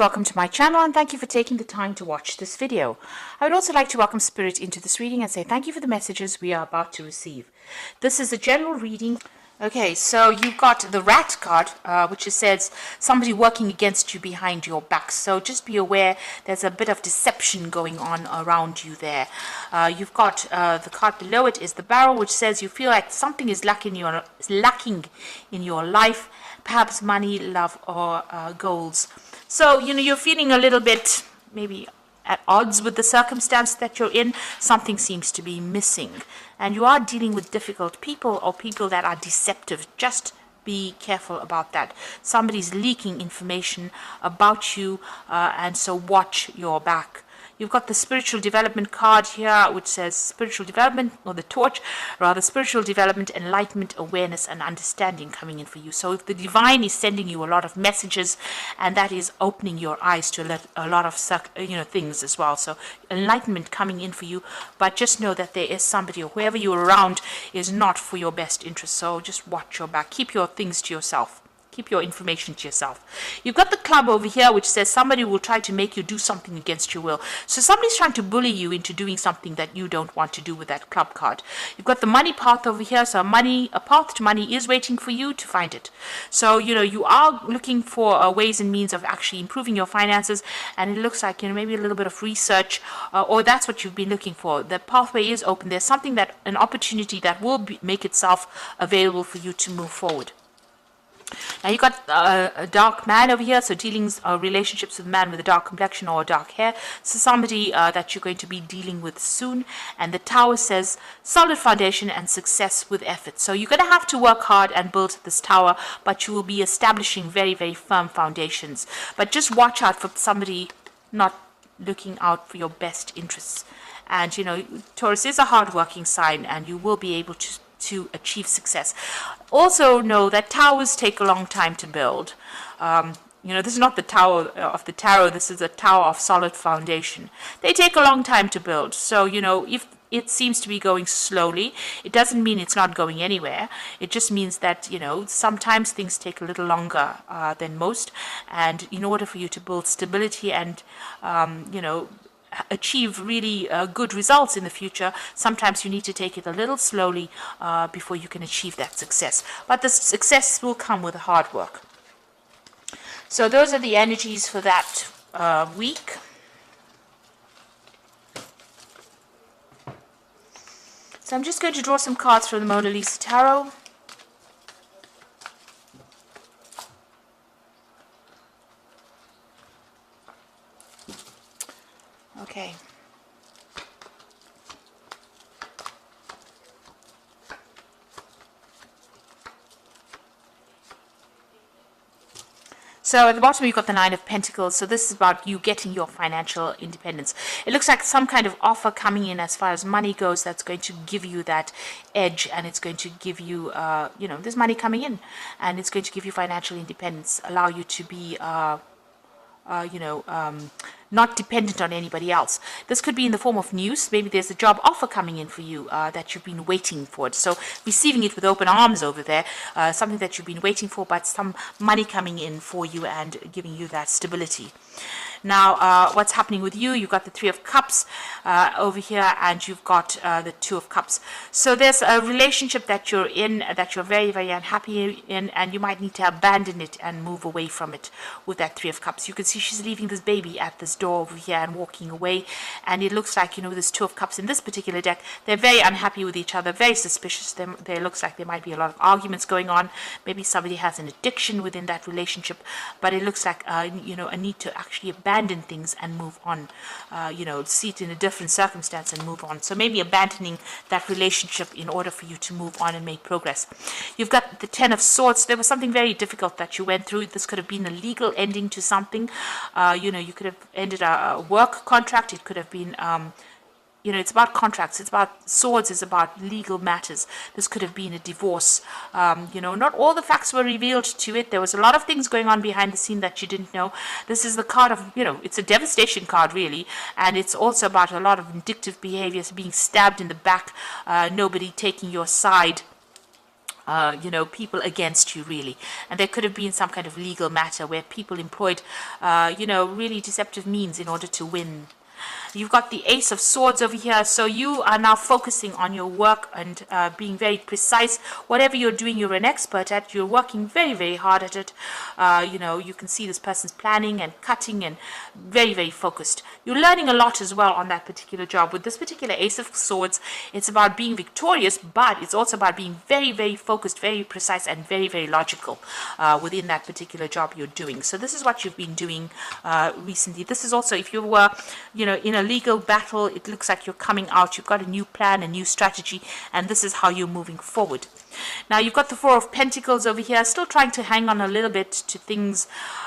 Welcome to my channel and thank you for taking the time to watch this video. I would also like to welcome Spirit into this reading and say thank you for the messages we are about to receive. This is a general reading. Okay, so you've got the Rat card, which says somebody working against you behind your back. So just be aware there's a bit of deception going on around you there. You've got the card below it is the Barrel, which says you feel like something is lacking in your life, perhaps money, love, or goals. So, you're feeling a little bit maybe at odds with the circumstance that you're in. Something seems to be missing. And you are dealing with difficult people or people that are deceptive. Just be careful about that. Somebody's leaking information about you, and so watch your back. You've got the spiritual development card here, which says spiritual development, or the torch, rather, spiritual development, enlightenment, awareness, and understanding coming in for you. So if the divine is sending you a lot of messages, and that is opening your eyes to a lot of things as well. So enlightenment coming in for you, but just know that there is somebody or whoever you're around is not for your best interest. So just watch your back. Keep your things to yourself. Keep your information to yourself. You've got the Club over here, which says somebody will try to make you do something against your will. So somebody's trying to bully you into doing something that you don't want to do with that Club card. You've got the Money path over here. So a path to money is waiting for you to find it. So, you are looking for ways and means of actually improving your finances. And it looks like, maybe a little bit of research, or that's what you've been looking for. The pathway is open. There's something an opportunity that will make itself available for you to move forward. Now you've got a dark man over here, so dealings or relationships with a man with a dark complexion or dark hair. So somebody that you're going to be dealing with soon. And the Tower says solid foundation and success with effort. So you're going to have to work hard and build this tower, but you will be establishing very, very firm foundations. But just watch out for somebody not looking out for your best interests. And Taurus is a hard-working sign, and you will be able to achieve success. Also know that towers take a long time to build. This is not the tower of the tarot. This is a tower of solid foundation. They take a long time to build. So, if it seems to be going slowly, it doesn't mean it's not going anywhere. It just means that, sometimes things take a little longer than most. And in order for you to build stability and, achieve really good results in the future, sometimes you need to take it a little slowly before you can achieve that success. But the success will come with hard work. So those are the energies for that week. So I'm just going to draw some cards from the Mona Lisa Tarot. Okay. So at the bottom you've got the Nine of Pentacles. So this is about you getting your financial independence. It looks like some kind of offer coming in as far as money goes that's going to give you that edge, and it's going to give you, there's money coming in, and it's going to give you financial independence, allow you to be not dependent on anybody else. This could be in the form of news. Maybe there's a job offer coming in for you that you've been waiting for. So receiving it with open arms over there, something that you've been waiting for, but some money coming in for you and giving you that stability. Now, what's happening with you? You've got the Three of Cups over here, and you've got the Two of Cups. So there's a relationship that you're in that you're very, very unhappy in, and you might need to abandon it and move away from it with that Three of Cups. You can see she's leaving this baby at this door over here and walking away, and it looks like, this Two of Cups in this particular deck, they're very unhappy with each other, very suspicious. There looks like there might be a lot of arguments going on. Maybe somebody has an addiction within that relationship, but it looks like, a need to actually abandon things and move on, see it in a different circumstance and move on. So maybe abandoning that relationship in order for you to move on and make progress. You've got the Ten of Swords. There was something very difficult that you went through. This could have been a legal ending to something. You could have ended a work contract. It could have been it's about contracts. It's about swords. It's about legal matters. This could have been a divorce. Not all the facts were revealed to it. There was a lot of things going on behind the scene that you didn't know. This is the card of, it's a devastation card, really. And it's also about a lot of vindictive behaviors, being stabbed in the back, nobody taking your side. people against you, really. And there could have been some kind of legal matter where people employed, really deceptive means in order to win. You've got the Ace of Swords over here, so you are now focusing on your work and being very precise. Whatever you're doing, you're an expert at. You're working very, very hard at it. You can see this person's planning and cutting and very, very focused. You're learning a lot as well on that particular job. With this particular Ace of Swords, it's about being victorious, but it's also about being very, very focused, very precise, and very, very logical within that particular job you're doing. So this is what you've been doing recently. This is also, if you were, in a legal battle, it looks like you're coming out. You've got a new plan, a new strategy, and this is how you're moving forward. Now, you've got the Four of Pentacles over here, still trying to hang on a little bit to things,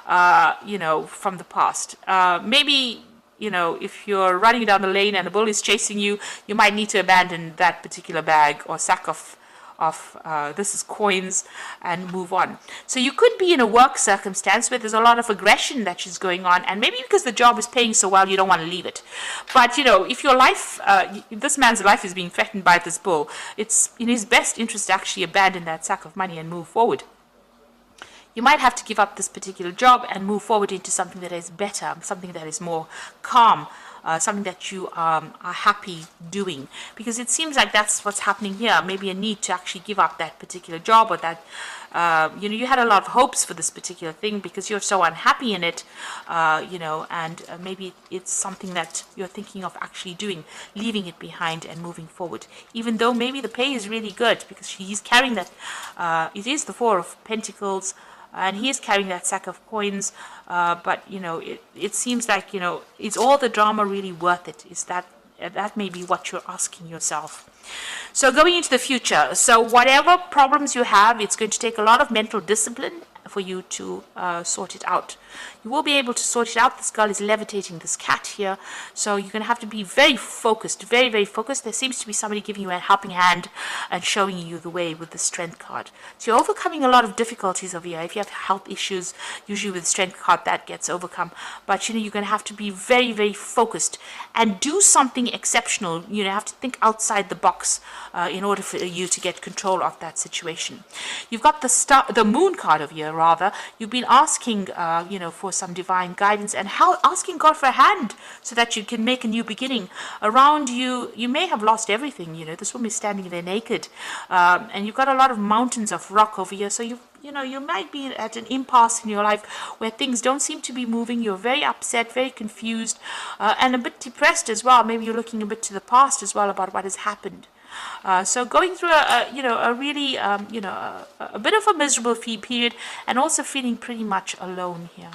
from the past. Maybe, if you're running down the lane and a bull is chasing you, you might need to abandon that particular bag or sack of this is coins and move on. So you could be in a work circumstance where there's a lot of aggression that is going on, and maybe because the job is paying so well, you don't want to leave it. But if your life, this man's life is being threatened by this bull, it's in his best interest to actually abandon that sack of money and move forward. You might have to give up this particular job and move forward into something that is better, something that is more calm, something that you are happy doing, because it seems like that's what's happening here. Maybe a need to actually give up that particular job, or that you had a lot of hopes for this particular thing because you're so unhappy in it, and maybe it's something that you're thinking of actually doing, leaving it behind and moving forward, even though maybe the pay is really good because he's carrying that. It is the Four of Pentacles, and he is carrying that sack of coins, but it seems like is all the drama really worth it? Is that may be what you're asking yourself. So going into the future, so whatever problems you have, it's going to take a lot of mental discipline for you to sort it out. You will be able to sort it out. This girl is levitating this cat here, so you're going to have to be very focused, very, very focused. There seems to be somebody giving you a helping hand and showing you the way with the Strength card. So you're overcoming a lot of difficulties over here. If you have health issues, usually with the Strength card, that gets overcome. But you're going to have to be very, very focused and do something exceptional. You have to think outside the box in order for you to get control of that situation. You've got the Moon card over here, rather. You've been asking, for some divine guidance and asking God for a hand so that you can make a new beginning. Around you, you may have lost everything. This woman is standing there naked, and you've got a lot of mountains of rock over here. So you might be at an impasse in your life where things don't seem to be moving. You're very upset, very confused, and a bit depressed as well. Maybe you're looking a bit to the past as well about what has happened. So going through a really a bit of a miserable period, and also feeling pretty much alone here.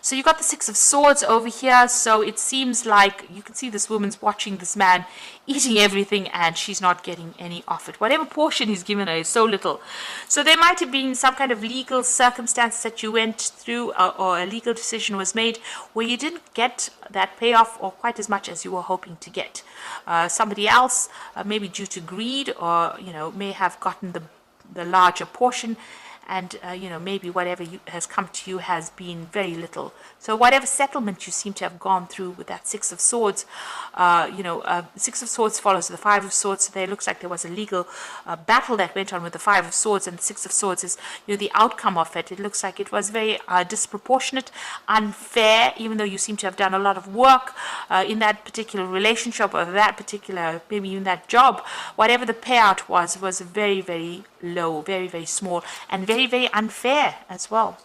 So you got the Six of Swords over here, so it seems like you can see this woman's watching this man eating everything and she's not getting any of it. Whatever portion he's given her is so little. So there might have been some kind of legal circumstance that you went through, or a legal decision was made where you didn't get that payoff or quite as much as you were hoping to get. Somebody else, maybe due to greed, or may have gotten the larger portion, and maybe whatever has come to you has been very little. So whatever settlement you seem to have gone through with that Six of Swords, Six of Swords follows the Five of Swords. So there looks like there was a legal battle that went on with the Five of Swords, and the Six of Swords is the outcome of it. It looks like it was very disproportionate, unfair, even though you seem to have done a lot of work in that particular relationship, or that particular, maybe even that job. Whatever the payout was very, very low, very, very small, and very, very unfair as well.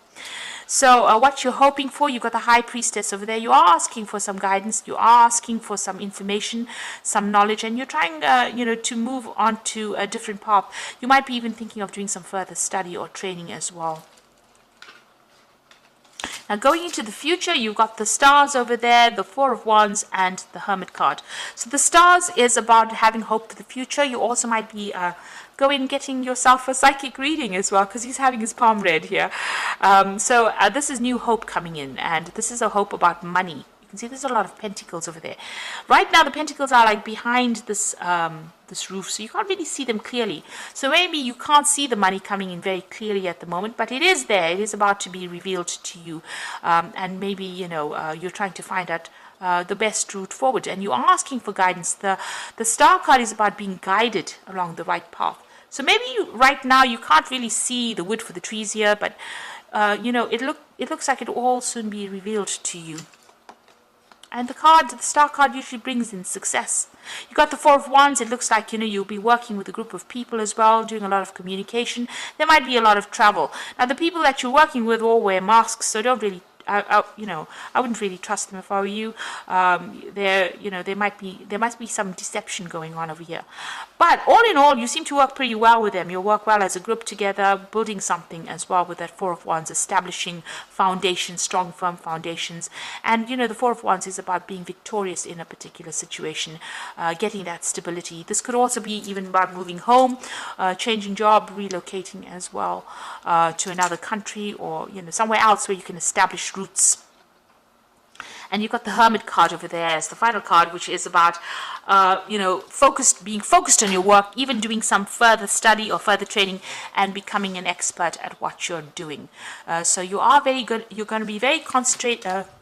So what you're hoping for, you've got the High Priestess over there. You are asking for some guidance, you are asking for some information, some knowledge, and you're trying to move on to a different path. You might be even thinking of doing some further study or training as well. Now going into the future, you've got the Stars over there, the Four of Wands, and the Hermit card. So the Stars is about having hope for the future. You also might be getting yourself a psychic reading as well, because he's having his palm read here. So this is new hope coming in, and this is a hope about money. You can see there's a lot of pentacles over there. Right now the pentacles are like behind this this roof, so you can't really see them clearly. So maybe you can't see the money coming in very clearly at the moment, but it is there. It is about to be revealed to you, and maybe you're trying to find out the best route forward, and you are asking for guidance. The Star card is about being guided along the right path. So maybe right now you can't really see the wood for the trees here, but it looks like it will all soon be revealed to you. And the star card usually brings in success. You got the Four of Wands. It looks like, you'll be working with a group of people as well, doing a lot of communication. There might be a lot of travel. Now, the people that you're working with all wear masks, so don't really, I wouldn't really trust them if I were you. There might be some deception going on over here. But all in all, you seem to work pretty well with them. You'll work well as a group together, building something as well with that Four of Wands, establishing foundations, strong, firm foundations. And, the Four of Wands is about being victorious in a particular situation, getting that stability. This could also be even about moving home, changing job, relocating as well to another country or, somewhere else where you can establish roots. And you've got the Hermit card over there as the final card, which is about, being focused on your work, even doing some further study or further training and becoming an expert at what you're doing. So you are very good. You're going to be very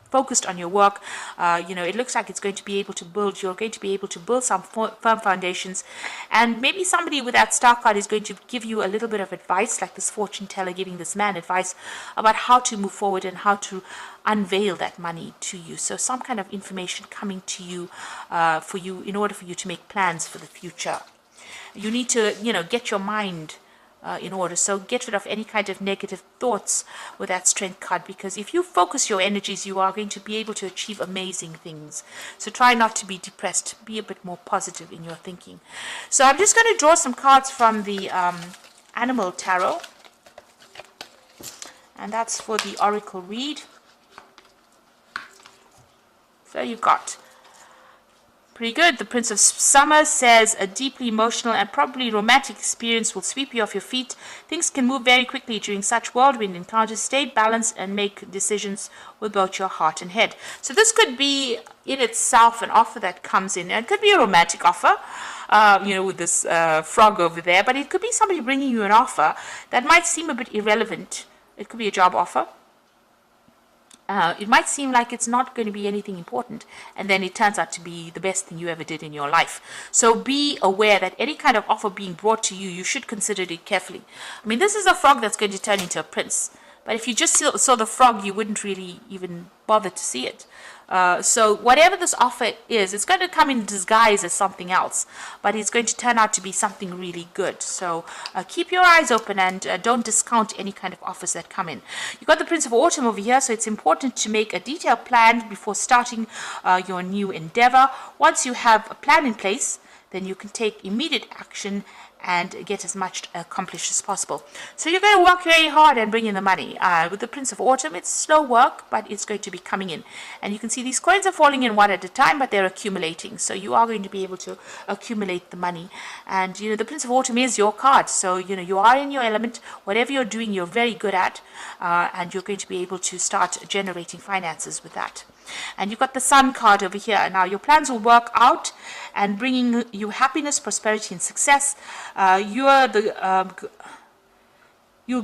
focused on your work. It looks like you're going to be able to build some firm foundations, and maybe somebody with that star card is going to give you a little bit of advice, like this fortune teller giving this man advice about how to move forward and how to unveil that money to you. So some kind of information coming to you in order for you to make plans for the future. You need to, get your mind in order. So get rid of any kind of negative thoughts with that Strength card, because if you focus your energies, you are going to be able to achieve amazing things. So try not to be depressed. Be a bit more positive in your thinking. So I'm just going to draw some cards from the Animal Tarot, and that's for the Oracle read. So you've got pretty good. The Prince of Summer says a deeply emotional and probably romantic experience will sweep you off your feet. Things can move very quickly during such whirlwind encounters. Stay balanced and make decisions with both your heart and head. So this could be in itself an offer that comes in. And it could be a romantic offer, with this frog over there. But it could be somebody bringing you an offer that might seem a bit irrelevant. It could be a job offer. It might seem like it's not going to be anything important, and then it turns out to be the best thing you ever did in your life. So be aware that any kind of offer being brought to you, you should consider it carefully. I mean, this is a frog that's going to turn into a prince. But if you just saw the frog, you wouldn't really even bother to see it. So whatever this offer is, it's going to come in disguise as something else, but it's going to turn out to be something really good. So keep your eyes open and don't discount any kind of offers that come in. You've got the Prince of Autumn over here, so it's important to make a detailed plan before starting your new endeavor. Once you have a plan in place, then you can take immediate action and get as much accomplished as possible. So you're going to work very hard and bring in the money. With the Prince of Autumn, it's slow work, but it's going to be coming in. And you can see these coins are falling in one at a time, but they're accumulating. So you are going to be able to accumulate the money. And, the Prince of Autumn is your card. So, you are in your element. Whatever you're doing, you're very good at. And you're going to be able to start generating finances with that. And you've got the Sun card over here. Now, your plans will work out and bringing you happiness, prosperity, and success. You'll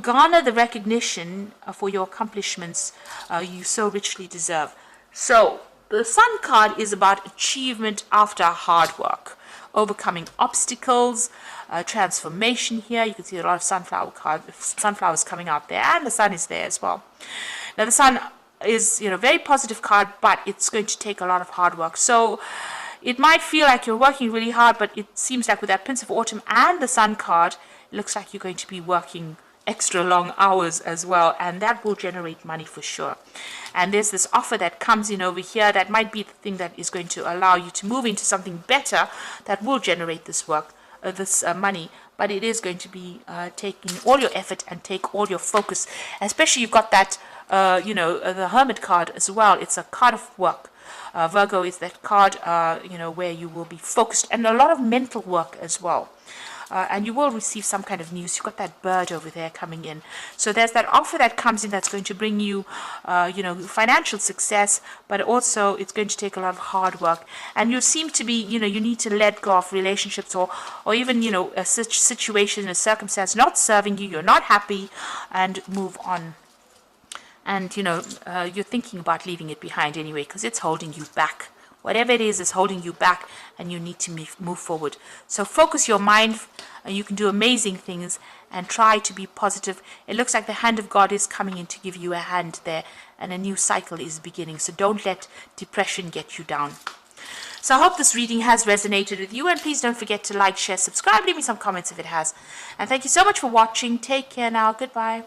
garner the recognition for your accomplishments you so richly deserve. So, the Sun card is about achievement after hard work, overcoming obstacles, transformation here. You can see a lot of sunflowers coming out there, and the sun is there as well. Now, the sun is very positive card, but it's going to take a lot of hard work. So it might feel like you're working really hard, but it seems like with that Prince of Autumn and the Sun card, it looks like you're going to be working extra long hours as well, and that will generate money for sure. And there's this offer that comes in over here that might be the thing that is going to allow you to move into something better that will generate this money. But it is going to be taking all your effort and take all your focus. Especially you've got that, the Hermit card as well. It's a card of work. Virgo is that card, where you will be focused and a lot of mental work as well. And you will receive some kind of news. You've got that bird over there coming in. So there's that offer that comes in that's going to bring you, financial success, but also it's going to take a lot of hard work. And you seem to be, you need to let go of relationships or even, a situation, a circumstance not serving you, you're not happy, and move on. And, you're thinking about leaving it behind anyway because it's holding you back whatever it is holding you back, and you need to move forward. So focus your mind, and you can do amazing things, and try to be positive. It looks like the hand of God is coming in to give you a hand there, and a new cycle is beginning. So don't let depression get you down. So I hope this reading has resonated with you, and please don't forget to like, share, subscribe, leave me some comments if it has. And thank you so much for watching. Take care now. Goodbye.